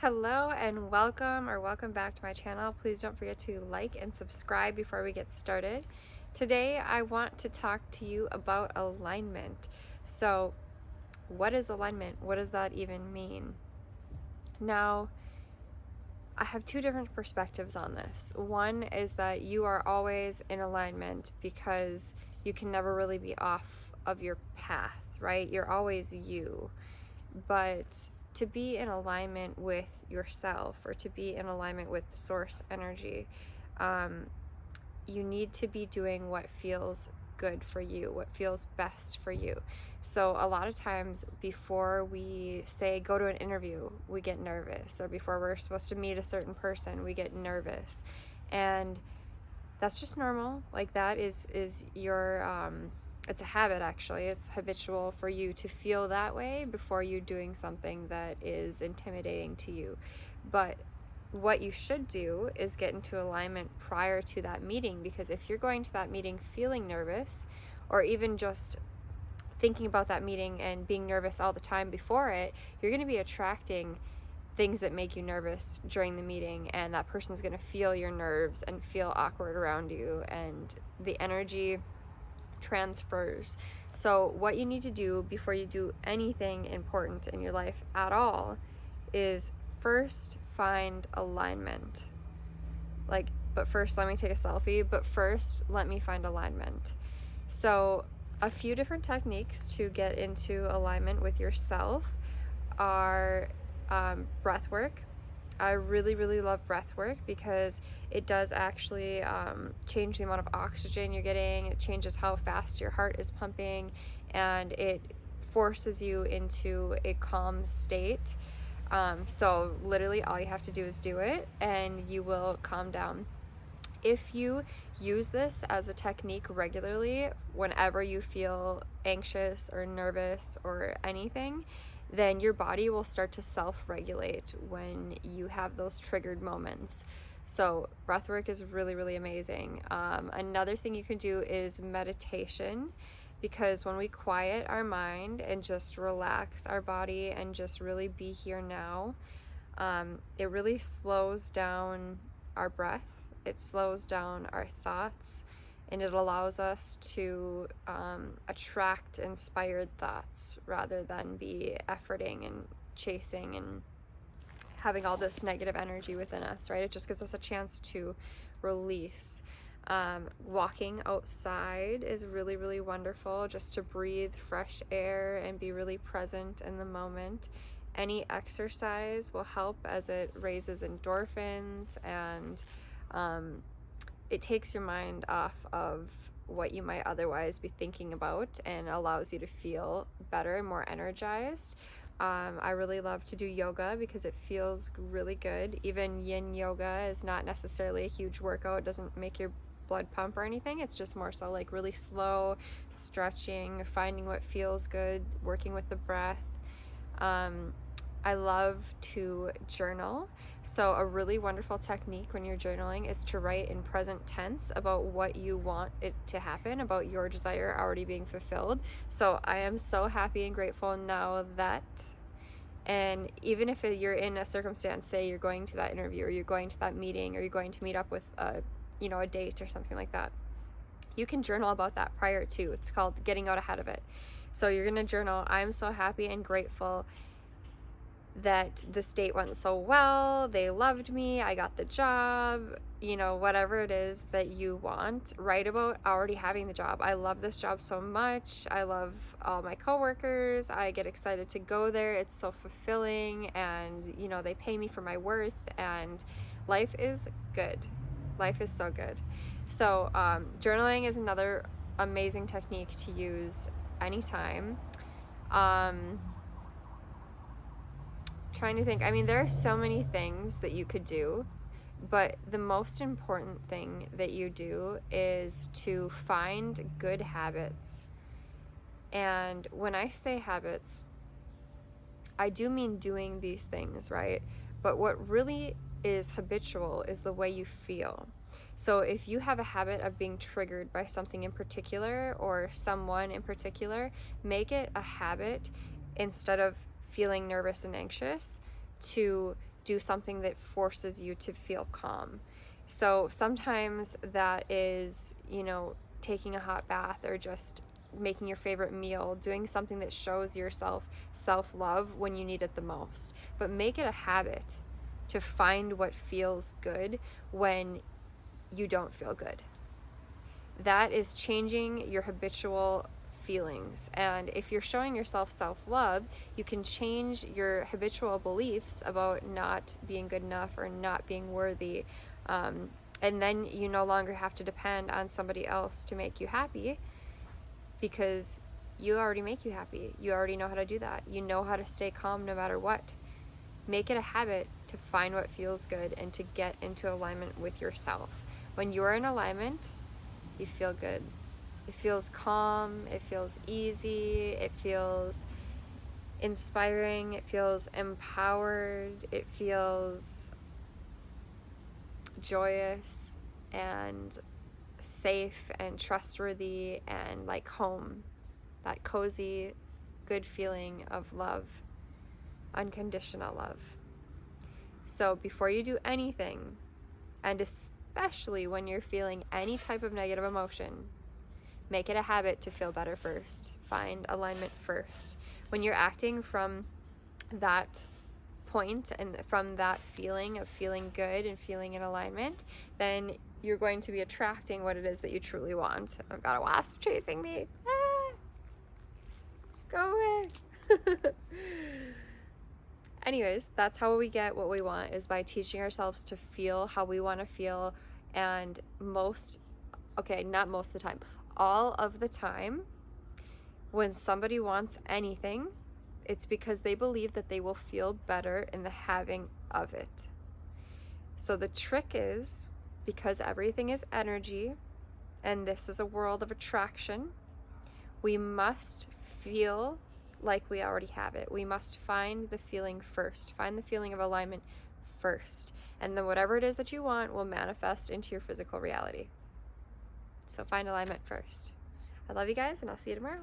Hello and welcome back to my channel. Please don't forget to like and subscribe before we get started. Today I want to talk to you about alignment. So, what is alignment? What does that even mean? Now, I have two different perspectives on this. One is that you are always in alignment because you can never really be off of your path, right? You're always you. But to be in alignment with yourself or to be in alignment with source energy, you need to be doing what feels good for you, what feels best for you. So a lot of times before we say go to an interview, we get nervous, or before we're supposed to meet a certain person, we get nervous. And that's just normal. Like that is your it's a habit. Actually, it's habitual for you to feel that way before you're doing something that is intimidating to you. But what you should do is get into alignment prior to that meeting, because if you're going to that meeting feeling nervous, or even just thinking about that meeting and being nervous all the time before it, you're going to be attracting things that make you nervous during the meeting, and that person's going to feel your nerves and feel awkward around you, and the energy transfers. So what you need to do before you do anything important in your life at all is first find alignment. But first let me take a selfie, but first let me find alignment. So a few different techniques to get into alignment with yourself are breath work. I really love breath work because it does actually change the amount of oxygen you're getting. It changes how fast your heart is pumping, and it forces you into a calm state. So literally all you have to do is do it and you will calm down. If you use this as a technique regularly, whenever you feel anxious or nervous or anything, then your body will start to self-regulate when you have those triggered moments. So breathwork is really amazing. Another thing you can do is meditation, because when we quiet our mind and just relax our body and just really be here now, it really slows down our breath. It slows down our thoughts, and it allows us to attract inspired thoughts rather than be efforting and chasing and having all this negative energy within us, right? It just gives us a chance to release. Walking outside is really wonderful, just to breathe fresh air and be really present in the moment. Any exercise will help, as it raises endorphins, and it takes your mind off of what you might otherwise be thinking about and allows you to feel better and more energized. I really love to do yoga because it feels really good. Even yin yoga is not necessarily a huge workout. It doesn't make your blood pump or anything. It's just more so like really slow stretching, finding what feels good, working with the breath. I love to journal. So a really wonderful technique when you're journaling is to write in present tense about what you want it to happen, about your desire already being fulfilled. So I am so happy and grateful now that, and even if you're in a circumstance, say you're going to that interview or you're going to that meeting or you're going to meet up with a date or something like that, you can journal about that prior to. It's called getting out ahead of it. So you're going to journal, I'm so happy and grateful that this date went so well, they loved me, I got the job, whatever it is that you want. Write about already having the job. I love this job so much. I love all my coworkers. I get excited to go there. It's so fulfilling, and they pay me for my worth, and life is good. Life is so good. So journaling is another amazing technique to use anytime. Trying to think. I mean, there are so many things that you could do, but the most important thing that you do is to find good habits. And when I say habits, I do mean doing these things, right? But what really is habitual is the way you feel. So if you have a habit of being triggered by something in particular or someone in particular, make it a habit, instead of feeling nervous and anxious, to do something that forces you to feel calm. So sometimes that is, taking a hot bath, or just making your favorite meal, doing something that shows yourself self-love when you need it the most. But make it a habit to find what feels good when you don't feel good. That is changing your habitual feelings. And if you're showing yourself self-love, you can change your habitual beliefs about not being good enough or not being worthy. And then you no longer have to depend on somebody else to make you happy, because you already make you happy. You already know how to do that. You know how to stay calm no matter what. Make it a habit to find what feels good and to get into alignment with yourself. When you're in alignment, you feel good. It feels calm, it feels easy, it feels inspiring, it feels empowered, it feels joyous and safe and trustworthy and like home. That cozy, good feeling of love, unconditional love. So before you do anything, and especially when you're feeling any type of negative emotion, make it a habit to feel better first. Find alignment first. When you're acting from that point and from that feeling of feeling good and feeling in alignment, then you're going to be attracting what it is that you truly want. I've got a wasp chasing me. Ah, go away. Anyways, that's how we get what we want, is by teaching ourselves to feel how we want to feel. And not most of the time, all of the time, when somebody wants anything, it's because they believe that they will feel better in the having of it. So the trick is, because everything is energy and this is a world of attraction, we must feel like we already have it. We must find the feeling first. Find the feeling of alignment first. And then whatever it is that you want will manifest into your physical reality. So find alignment first. I love you guys, and I'll see you tomorrow.